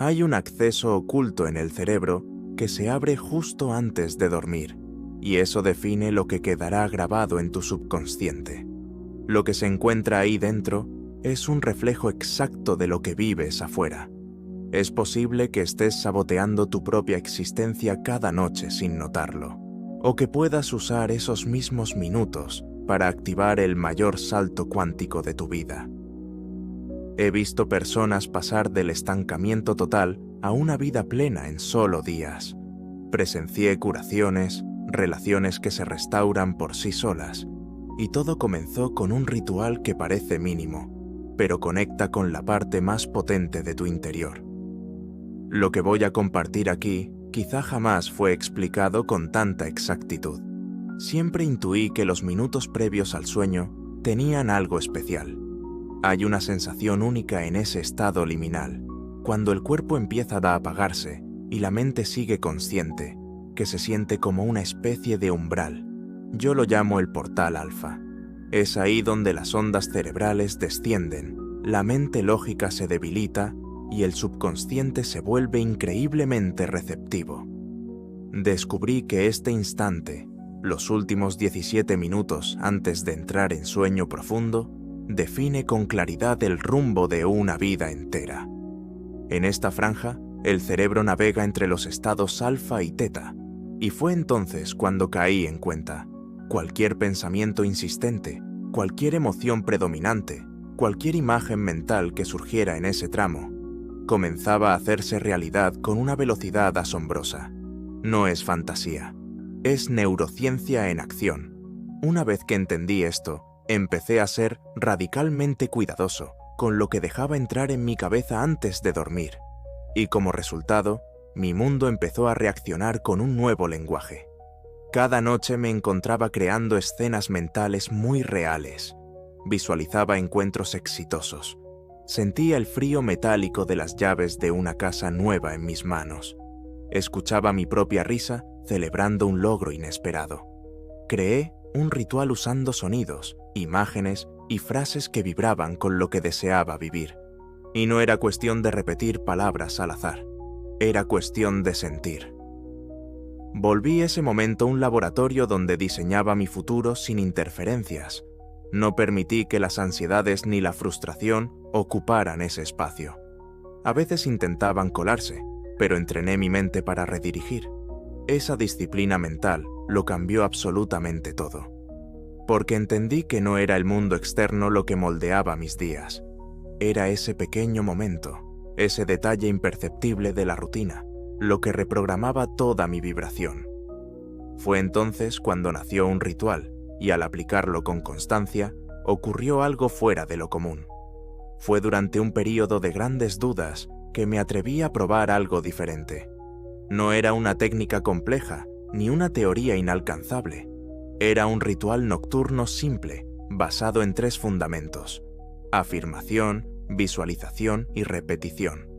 Hay un acceso oculto en el cerebro que se abre justo antes de dormir, y eso define lo que quedará grabado en tu subconsciente. Lo que se encuentra ahí dentro es un reflejo exacto de lo que vives afuera. Es posible que estés saboteando tu propia existencia cada noche sin notarlo, o que puedas usar esos mismos minutos para activar el mayor salto cuántico de tu vida. He visto personas pasar del estancamiento total a una vida plena en solo días. Presencié curaciones, relaciones que se restauran por sí solas, y todo comenzó con un ritual que parece mínimo, pero conecta con la parte más potente de tu interior. Lo que voy a compartir aquí quizá jamás fue explicado con tanta exactitud. Siempre intuí que los minutos previos al sueño tenían algo especial. Hay una sensación única en ese estado liminal, cuando el cuerpo empieza a apagarse y la mente sigue consciente, que se siente como una especie de umbral. Yo lo llamo el portal alfa. Es ahí donde las ondas cerebrales descienden, la mente lógica se debilita y el subconsciente se vuelve increíblemente receptivo. Descubrí que este instante, los últimos 17 minutos antes de entrar en sueño profundo, define con claridad el rumbo de una vida entera. En esta franja, el cerebro navega entre los estados alfa y teta, y fue entonces cuando caí en cuenta. Cualquier pensamiento insistente, cualquier emoción predominante, cualquier imagen mental que surgiera en ese tramo, comenzaba a hacerse realidad con una velocidad asombrosa. No es fantasía, es neurociencia en acción. Una vez que entendí esto, empecé a ser radicalmente cuidadoso con lo que dejaba entrar en mi cabeza antes de dormir, y como resultado, mi mundo empezó a reaccionar con un nuevo lenguaje. Cada noche me encontraba creando escenas mentales muy reales. Visualizaba encuentros exitosos. Sentía el frío metálico de las llaves de una casa nueva en mis manos. Escuchaba mi propia risa celebrando un logro inesperado. Creé un ritual usando sonidos, imágenes y frases que vibraban con lo que deseaba vivir. Y no era cuestión de repetir palabras al azar. Era cuestión de sentir. Volví ese momento un laboratorio donde diseñaba mi futuro sin interferencias. No permití que las ansiedades ni la frustración ocuparan ese espacio. A veces intentaban colarse, pero entrené mi mente para redirigir. Esa disciplina mental lo cambió absolutamente todo. Porque entendí que no era el mundo externo lo que moldeaba mis días. Era ese pequeño momento, ese detalle imperceptible de la rutina, lo que reprogramaba toda mi vibración. Fue entonces cuando nació un ritual, y al aplicarlo con constancia, ocurrió algo fuera de lo común. Fue durante un período de grandes dudas que me atreví a probar algo diferente. No era una técnica compleja, ni una teoría inalcanzable. Era un ritual nocturno simple, basado en 3 fundamentos: afirmación, visualización y repetición.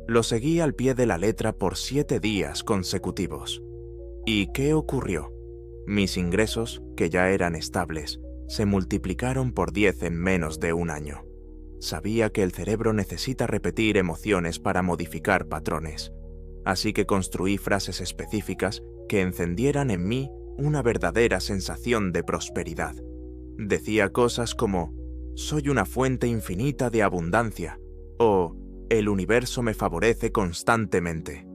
Lo seguí al pie de la letra por 7 días consecutivos. ¿Y qué ocurrió? Mis ingresos, que ya eran estables, se multiplicaron por 10 en menos de un año. Sabía que el cerebro necesita repetir emociones para modificar patrones, así que construí frases específicas que encendieran en mí una verdadera sensación de prosperidad. Decía cosas como: soy una fuente infinita de abundancia, o el universo me favorece constantemente.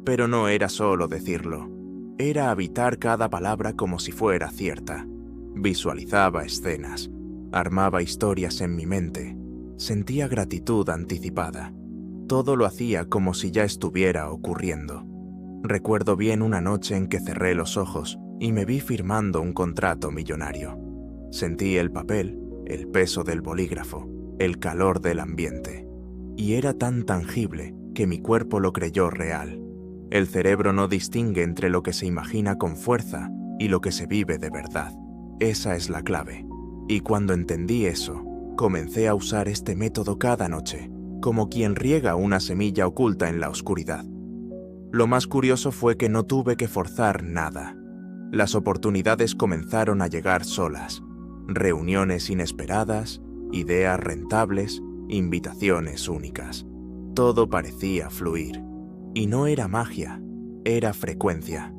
Pero no era solo decirlo, era habitar cada palabra como si fuera cierta. Visualizaba escenas, armaba historias en mi mente, sentía gratitud anticipada. Todo lo hacía como si ya estuviera ocurriendo. Recuerdo bien una noche en que cerré los ojos y me vi firmando un contrato millonario. Sentí el papel, el peso del bolígrafo, el calor del ambiente. Y era tan tangible que mi cuerpo lo creyó real. El cerebro no distingue entre lo que se imagina con fuerza y lo que se vive de verdad. Esa es la clave. Y cuando entendí eso, comencé a usar este método cada noche, como quien riega una semilla oculta en la oscuridad. Lo más curioso fue que no tuve que forzar nada. Las oportunidades comenzaron a llegar solas. Reuniones inesperadas, ideas rentables, invitaciones únicas. todo parecía fluir. Y no era magia, era frecuencia.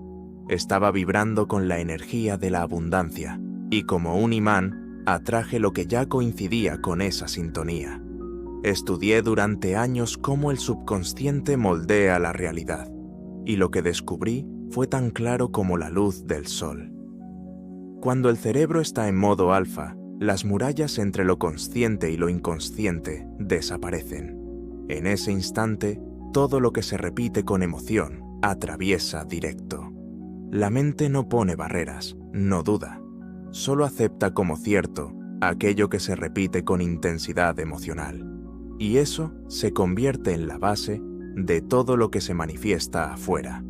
Estaba vibrando con la energía de la abundancia, y como un imán, atraje lo que ya coincidía con esa sintonía. Estudié durante años cómo el subconsciente moldea la realidad, y lo que descubrí fue tan claro como la luz del sol. Cuando el cerebro está en modo alfa, las murallas entre lo consciente y lo inconsciente desaparecen. En ese instante, todo lo que se repite con emoción atraviesa directo. La mente no pone barreras, no duda, solo acepta como cierto aquello que se repite con intensidad emocional. Y eso se convierte en la base de todo lo que se manifiesta afuera.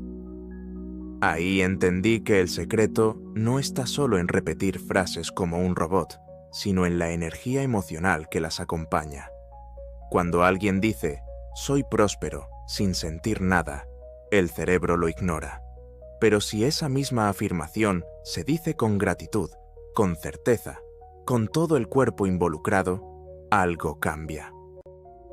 Ahí entendí que el secreto no está solo en repetir frases como un robot, sino en la energía emocional que las acompaña. Cuando alguien dice, soy próspero, sin sentir nada, el cerebro lo ignora. Pero si esa misma afirmación se dice con gratitud, con certeza, con todo el cuerpo involucrado, algo cambia.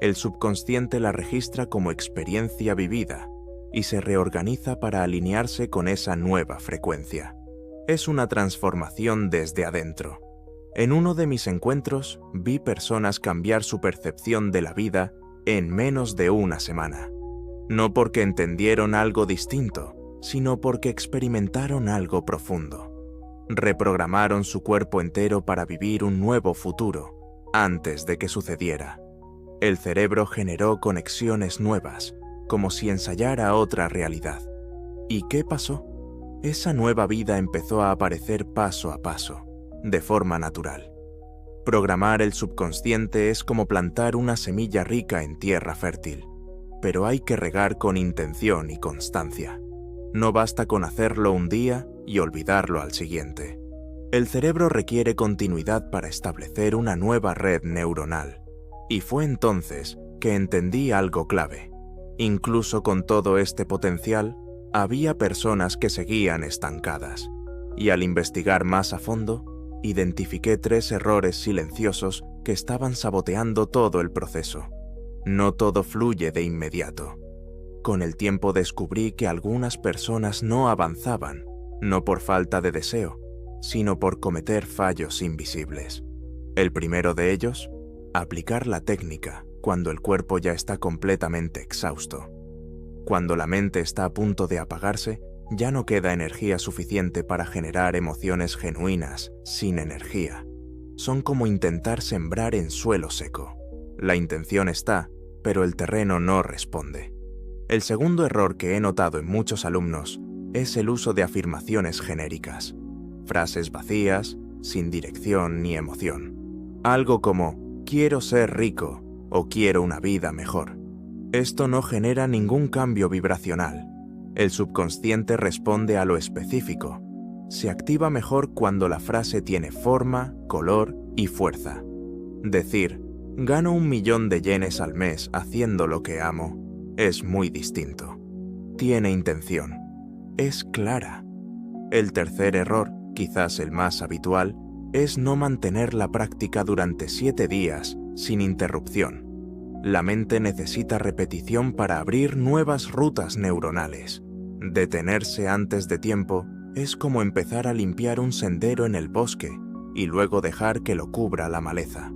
El subconsciente la registra como experiencia vivida y se reorganiza para alinearse con esa nueva frecuencia. Es una transformación desde adentro. En uno de mis encuentros vi personas cambiar su percepción de la vida en menos de una semana. No porque entendieron algo distinto, sino porque experimentaron algo profundo. Reprogramaron su cuerpo entero para vivir un nuevo futuro antes de que sucediera. El cerebro generó conexiones nuevas, como si ensayara otra realidad. ¿Y qué pasó? Esa nueva vida empezó a aparecer paso a paso, de forma natural. Programar el subconsciente es como plantar una semilla rica en tierra fértil, pero hay que regar con intención y constancia. No basta con hacerlo un día y olvidarlo al siguiente. El cerebro requiere continuidad para establecer una nueva red neuronal. Y fue entonces que entendí algo clave. Incluso con todo este potencial, había personas que seguían estancadas. Y al investigar más a fondo, identifiqué 3 errores silenciosos que estaban saboteando todo el proceso. No todo fluye de inmediato. Con el tiempo descubrí que algunas personas no avanzaban, no por falta de deseo, sino por cometer fallos invisibles. El primero de ellos, aplicar la técnica cuando el cuerpo ya está completamente exhausto. Cuando la mente está a punto de apagarse, ya no queda energía suficiente para generar emociones genuinas sin energía. Son como intentar sembrar en suelo seco. La intención está, pero el terreno no responde. El segundo error que he notado en muchos alumnos es el uso de afirmaciones genéricas, frases vacías, sin dirección ni emoción. Algo como, quiero ser rico o quiero una vida mejor. Esto no genera ningún cambio vibracional. El subconsciente responde a lo específico. Se activa mejor cuando la frase tiene forma, color y fuerza. Decir, gano 1.000.000 de yenes al mes haciendo lo que amo, es muy distinto. Tiene intención. Es clara. El tercer error, quizás el más habitual, es no mantener la práctica durante 7 días sin interrupción. La mente necesita repetición para abrir nuevas rutas neuronales. Detenerse antes de tiempo es como empezar a limpiar un sendero en el bosque y luego dejar que lo cubra la maleza.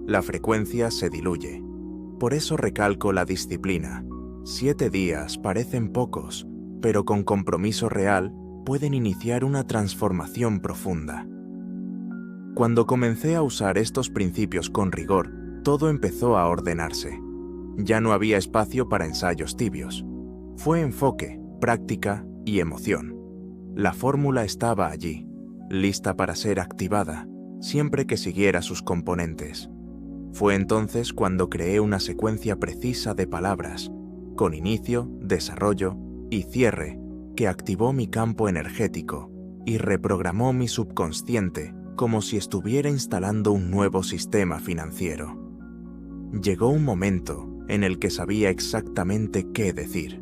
La frecuencia se diluye. Por eso recalco la disciplina. 7 días parecen pocos, pero con compromiso real pueden iniciar una transformación profunda. Cuando comencé a usar estos principios con rigor, todo empezó a ordenarse. Ya no había espacio para ensayos tibios. Fue enfoque, práctica y emoción. La fórmula estaba allí, lista para ser activada, siempre que siguiera sus componentes. Fue entonces cuando creé una secuencia precisa de palabras, con inicio, desarrollo y cierre, que activó mi campo energético y reprogramó mi subconsciente como si estuviera instalando un nuevo sistema financiero. Llegó un momento en el que sabía exactamente qué decir.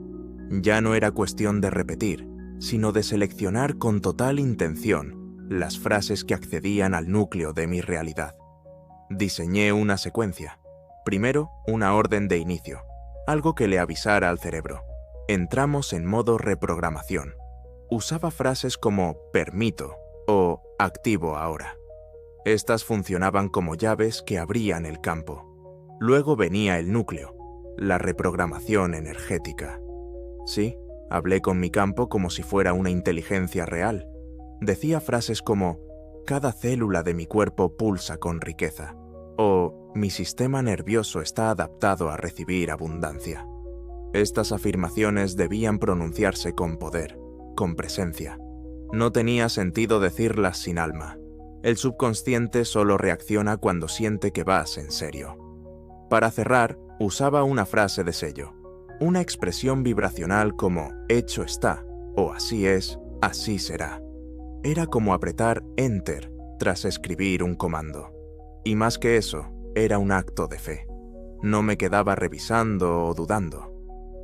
Ya no era cuestión de repetir, sino de seleccionar con total intención las frases que accedían al núcleo de mi realidad. Diseñé una secuencia. Primero, una orden de inicio. algo que le avisara al cerebro. Entramos en modo reprogramación. Usaba frases como permito o activo ahora. Estas funcionaban como llaves que abrían el campo. Luego venía el núcleo, la reprogramación energética. Sí, hablé con mi campo como si fuera una inteligencia real. Decía frases como cada célula de mi cuerpo pulsa con riqueza o mi sistema nervioso está adaptado a recibir abundancia. Estas afirmaciones debían pronunciarse con poder, con presencia. No tenía sentido decirlas sin alma. El subconsciente solo reacciona cuando siente que vas en serio. Para cerrar, usaba una frase de sello, una expresión vibracional como hecho está, o así es, así será. Era como apretar Enter tras escribir un comando. Y más que eso, era un acto de fe. No me quedaba revisando o dudando.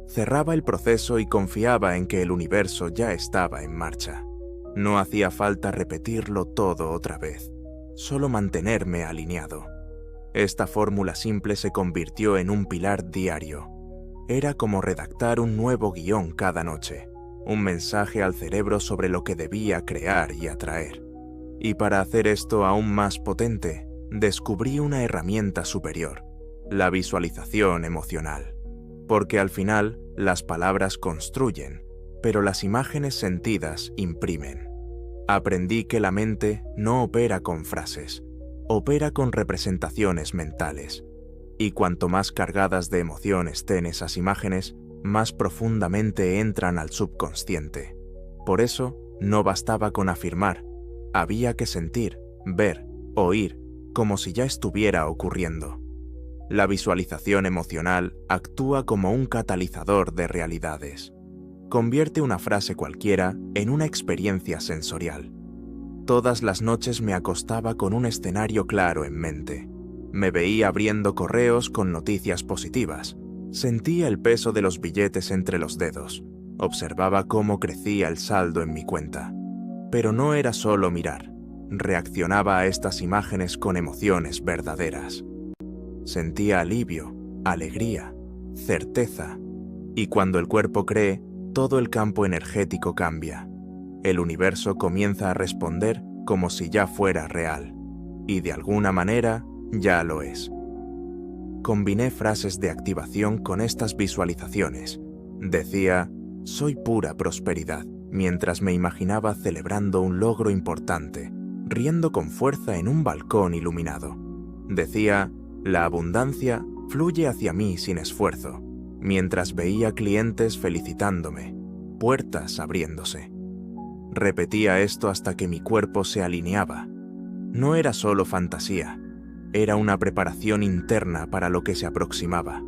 Cerraba el proceso y confiaba en que el universo ya estaba en marcha. No hacía falta repetirlo todo otra vez, solo mantenerme alineado. Esta fórmula simple se convirtió en un pilar diario. Era como redactar un nuevo guión cada noche, un mensaje al cerebro sobre lo que debía crear y atraer. Y para hacer esto aún más potente, descubrí una herramienta superior, la visualización emocional. Porque al final, las palabras construyen, pero las imágenes sentidas imprimen. Aprendí que la mente no opera con frases, opera con representaciones mentales. Y cuanto más cargadas de emoción estén esas imágenes, más profundamente entran al subconsciente. Por eso, no bastaba con afirmar, había que sentir, ver, oír, como si ya estuviera ocurriendo. La visualización emocional actúa como un catalizador de realidades. Convierte una frase cualquiera en una experiencia sensorial. Todas las noches me acostaba con un escenario claro en mente. Me veía abriendo correos con noticias positivas. Sentía el peso de los billetes entre los dedos. Observaba cómo crecía el saldo en mi cuenta. Pero no era solo mirar. Reaccionaba a estas imágenes con emociones verdaderas. Sentía alivio, alegría, certeza. Y cuando el cuerpo cree, todo el campo energético cambia. El universo comienza a responder como si ya fuera real. Y de alguna manera, ya lo es. Combiné frases de activación con estas visualizaciones. Decía, soy pura prosperidad, mientras me imaginaba celebrando un logro importante, riendo con fuerza en un balcón iluminado. Decía, la abundancia fluye hacia mí sin esfuerzo, mientras veía clientes felicitándome, puertas abriéndose. Repetía esto hasta que mi cuerpo se alineaba. No era solo fantasía, era una preparación interna para lo que se aproximaba.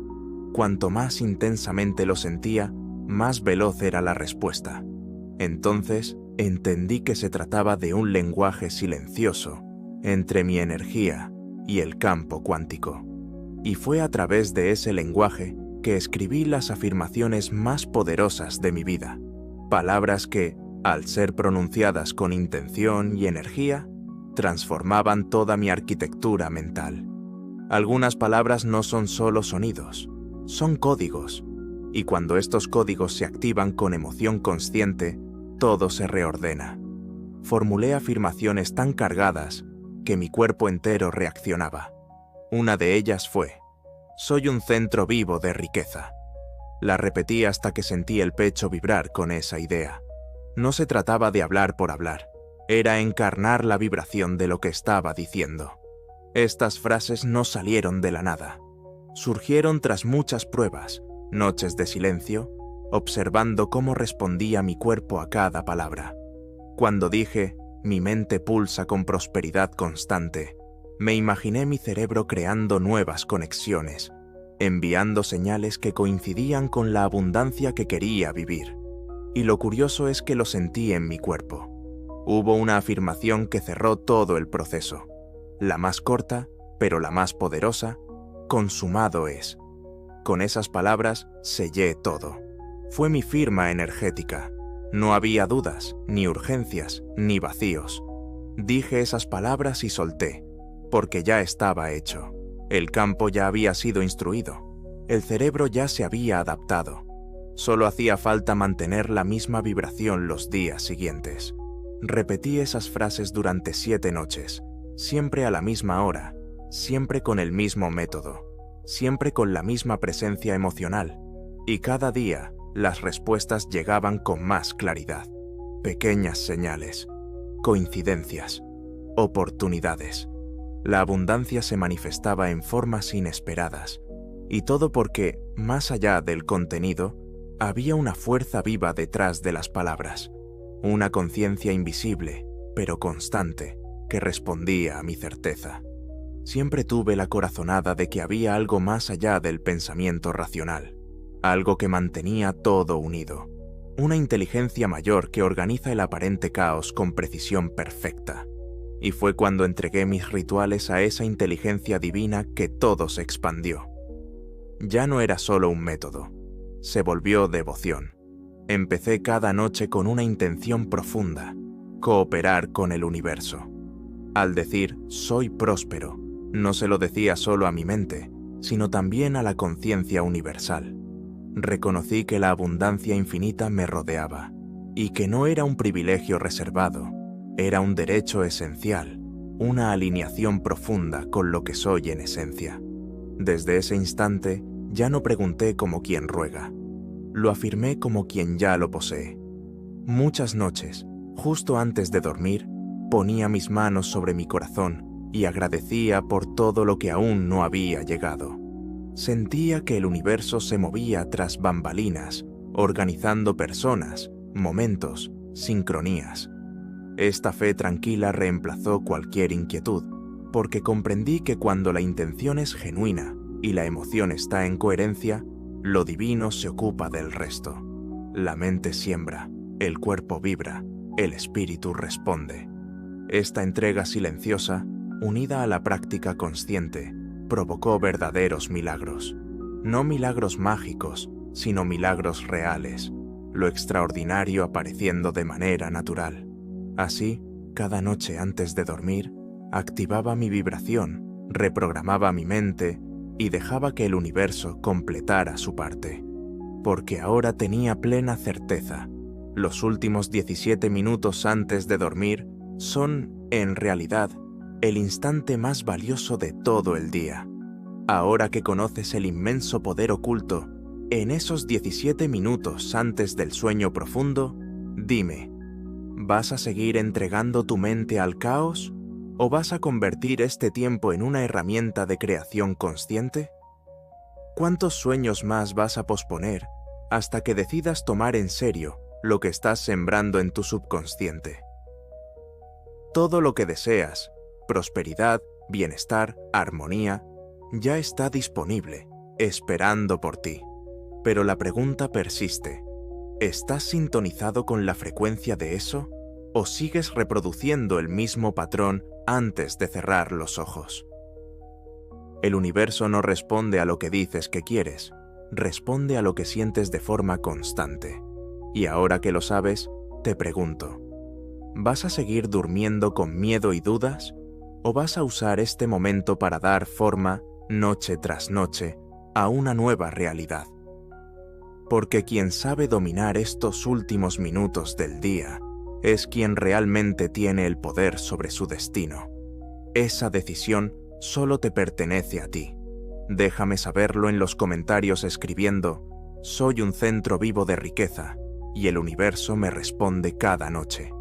Cuanto más intensamente lo sentía, más veloz era la respuesta. Entonces, entendí que se trataba de un lenguaje silencioso entre mi energía y el campo cuántico. Y fue a través de ese lenguaje que escribí las afirmaciones más poderosas de mi vida. Palabras que, al ser pronunciadas con intención y energía, transformaban toda mi arquitectura mental. Algunas palabras no son solo sonidos, son códigos. Y cuando estos códigos se activan con emoción consciente, todo se reordena. Formulé afirmaciones tan cargadas que mi cuerpo entero reaccionaba. Una de ellas fue, soy un centro vivo de riqueza. La repetí hasta que sentí el pecho vibrar con esa idea. No se trataba de hablar por hablar, era encarnar la vibración de lo que estaba diciendo. Estas frases no salieron de la nada. Surgieron tras muchas pruebas, noches de silencio, observando cómo respondía mi cuerpo a cada palabra. Cuando dije, mi mente pulsa con prosperidad constante, me imaginé mi cerebro creando nuevas conexiones, enviando señales que coincidían con la abundancia que quería vivir. Y lo curioso es que lo sentí en mi cuerpo. Hubo una afirmación que cerró todo el proceso. La más corta, pero la más poderosa, consumado es. Con esas palabras sellé todo. Fue mi firma energética. No había dudas, ni urgencias, ni vacíos. Dije esas palabras y solté, porque ya estaba hecho. El campo ya había sido instruido. El cerebro ya se había adaptado. Solo hacía falta mantener la misma vibración los días siguientes. Repetí esas frases durante 7 noches, siempre a la misma hora, siempre con el mismo método, siempre con la misma presencia emocional, y cada día las respuestas llegaban con más claridad. Pequeñas señales, coincidencias, oportunidades. La abundancia se manifestaba en formas inesperadas, y todo porque, más allá del contenido, había una fuerza viva detrás de las palabras, una conciencia invisible, pero constante, que respondía a mi certeza. Siempre tuve la corazonada de que había algo más allá del pensamiento racional, algo que mantenía todo unido, una inteligencia mayor que organiza el aparente caos con precisión perfecta. Y fue cuando entregué mis rituales a esa inteligencia divina que todo se expandió. Ya no era solo un método, se volvió devoción. Empecé cada noche con una intención profunda, cooperar con el universo. Al decir «soy próspero», no se lo decía solo a mi mente, sino también a la conciencia universal. Reconocí que la abundancia infinita me rodeaba, y que no era un privilegio reservado, era un derecho esencial, una alineación profunda con lo que soy en esencia. Desde ese instante, ya no pregunté como quien ruega, lo afirmé como quien ya lo posee. Muchas noches, justo antes de dormir, ponía mis manos sobre mi corazón y agradecía por todo lo que aún no había llegado. Sentía que el universo se movía tras bambalinas, organizando personas, momentos, sincronías. Esta fe tranquila reemplazó cualquier inquietud, porque comprendí que cuando la intención es genuina y la emoción está en coherencia, lo divino se ocupa del resto. La mente siembra, el cuerpo vibra, el espíritu responde. Esta entrega silenciosa, unida a la práctica consciente, provocó verdaderos milagros. No milagros mágicos, sino milagros reales, lo extraordinario apareciendo de manera natural. Así, cada noche antes de dormir, activaba mi vibración, reprogramaba mi mente y dejaba que el universo completara su parte. Porque ahora tenía plena certeza, los últimos 17 minutos antes de dormir son, en realidad, el instante más valioso de todo el día. Ahora que conoces el inmenso poder oculto, en esos 17 minutos antes del sueño profundo, dime, ¿vas a seguir entregando tu mente al caos o vas a convertir este tiempo en una herramienta de creación consciente? ¿Cuántos sueños más vas a posponer hasta que decidas tomar en serio lo que estás sembrando en tu subconsciente? Todo lo que deseas, prosperidad, bienestar, armonía, ya está disponible, esperando por ti. Pero la pregunta persiste. ¿Estás sintonizado con la frecuencia de eso? ¿O sigues reproduciendo el mismo patrón antes de cerrar los ojos? El universo no responde a lo que dices que quieres, responde a lo que sientes de forma constante. Y ahora que lo sabes, te pregunto, ¿vas a seguir durmiendo con miedo y dudas? ¿O vas a usar este momento para dar forma, noche tras noche, a una nueva realidad? Porque quien sabe dominar estos últimos minutos del día es quien realmente tiene el poder sobre su destino. Esa decisión solo te pertenece a ti. Déjame saberlo en los comentarios escribiendo «Soy un centro vivo de riqueza» y el universo me responde cada noche.